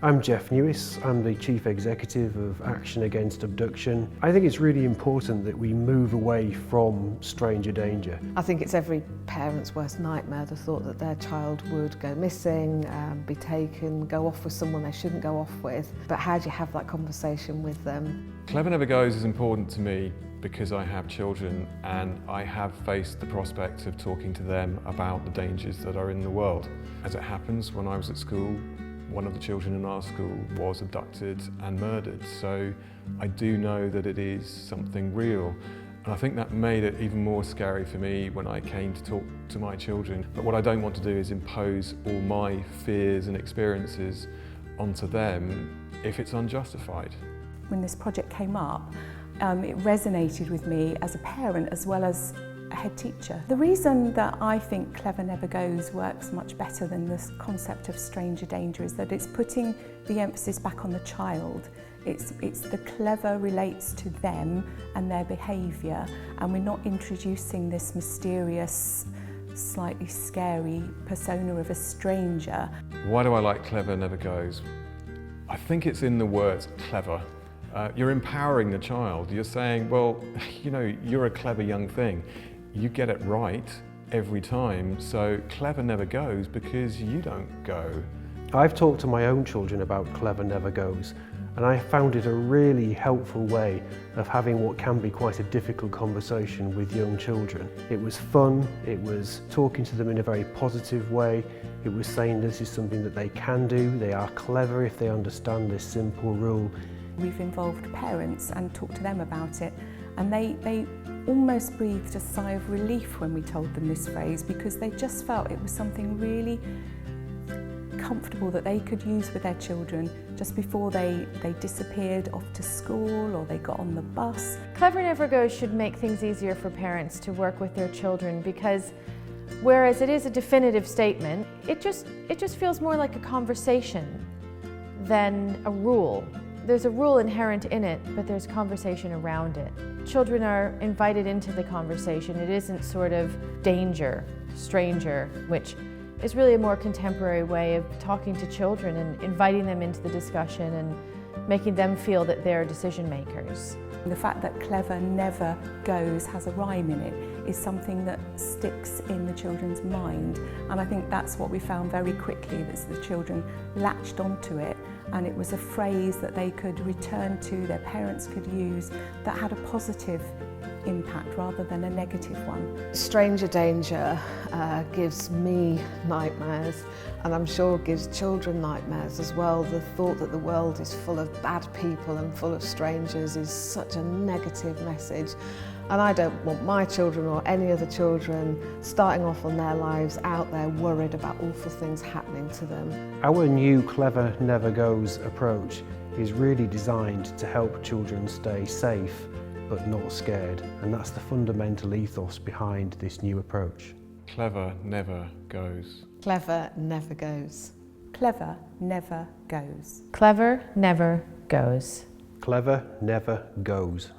I'm Jeff Newis, I'm the Chief Executive of Action Against Abduction. I think it's really important that we move away from stranger danger. I think it's every parent's worst nightmare, the thought that their child would go missing, be taken, go off with someone they shouldn't go off with. But how do you have that conversation with them? Clever Never Goes is important to me because I have children and I have faced the prospect of talking to them about the dangers that are in the world. As it happens, when I was at school, one of the children in our school was abducted and murdered, so I do know that it is something real. And I think that made it even more scary for me when I came to talk to my children. But what I don't want to do is impose all my fears and experiences onto them if it's unjustified. When this project came up, it resonated with me as a parent as well as a head teacher. The reason that I think Clever Never Goes works much better than this concept of stranger danger is that it's putting the emphasis back on the child. It's the clever relates to them and their behaviour, and we're not introducing this mysterious, slightly scary persona of a stranger. Why do I like Clever Never Goes? I think it's in the words clever. You're empowering the child. You're saying, well, you know, you're a clever young thing. You get it right every time, so Clever Never Goes because you don't go. I've talked to my own children about Clever Never Goes, and I found it a really helpful way of having what can be quite a difficult conversation with young children. It was fun, it was talking to them in a very positive way, it was saying this is something that they can do, they are clever if they understand this simple rule. We've involved parents and talked to them about it, and they almost breathed a sigh of relief when we told them this phrase, because they just felt it was something really comfortable that they could use with their children just before they disappeared off to school or they got on the bus. Clever Never Goes should make things easier for parents to work with their children, because whereas it is a definitive statement, it just feels more like a conversation than a rule. There's a rule inherent in it, but there's conversation around it. Children are invited into the conversation. It isn't sort of danger, stranger, which is really a more contemporary way of talking to children and inviting them into the discussion and making them feel that they're decision makers. The fact that Clever Never Goes has a rhyme in it is something that sticks in the children's mind, and I think that's what we found very quickly, that the children latched onto it, and it was a phrase that they could return to, their parents could use, that had a positive impact rather than a negative one. Stranger danger gives me nightmares, and I'm sure gives children nightmares as well. The thought that the world is full of bad people and full of strangers is such a negative message, and I don't want my children or any other children starting off on their lives out there worried about awful things happening to them. Our new Clever Never Goes approach is really designed to help children stay safe but not scared, and that's the fundamental ethos behind this new approach. Clever Never Goes. Clever Never Goes. Clever Never Goes. Clever Never Goes. Clever Never Goes.